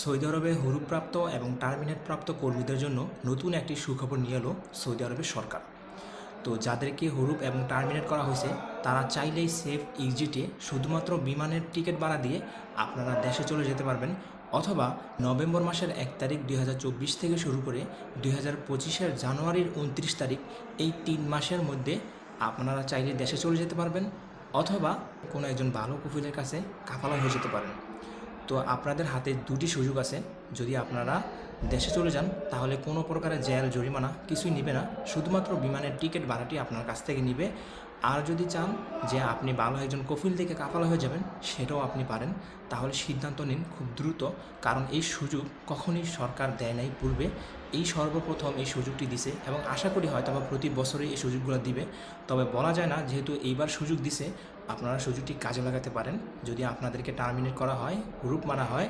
Saudi আরবে হরুপ্রাপ্ত এবং টার্মিনেটপ্রাপ্ত কর্মীদের জন্য নতুন একটি সুখবর নিয়ে এলো সৌদি আরবের সরকার। তো যাদেরকে হরুপ এবং টার্মিনেট করা হয়েছে তারা চাইলেই সেফ এক্সিটে শুধুমাত্র বিমানের টিকিট ভাড়া দিয়ে আপনারা দেশে চলে যেতে পারবেন, অথবা নভেম্বর মাসের 1 তারিখ 2024 থেকে শুরু করে 2025-এর জানুয়ারির 29 তারিখ, এই 3 মাসের মধ্যে আপনারা চাইলে দেশে চলে যেতে পারবেন, অথবা কোনো একজন ভালো কফিলের কাছে কাফালা হয়ে যেতে পারেন। তো আপনাদের হাতে দুটি সুযোগ আছে। যদি আপনারা দেশে চলে যান তাহলে কোনো প্রকারের জেল জরিমানা কিছুই নেবে না, শুধুমাত্র বিমানের টিকিট ভাড়াটি আপনার কাছ থেকে নেবে। আর যদি চান যে আপনি ভালো একজন কফিল থেকে কাফালা হয়ে যাবেন, সেটাও আপনি পারেন। তাহলে সিদ্ধান্ত নিন খুব দ্রুত, কারণ এই সুযোগ কখনই সরকার দেয় নাই পূর্বে। এই সর্বপ্রথম এই সুযোগটি দিছে এবং আশা করি হয়তো বা প্রতি বছরই এই সুযোগগুলো দিবে। তবে বলা যায় না, যেহেতু এইবার সুযোগ দিছে আপনারা সুযোগটি কাজে লাগাতে পারেন। যদি আপনাদেরকে টার্মিনেট করা হয়, হুরুপ মারা হয়,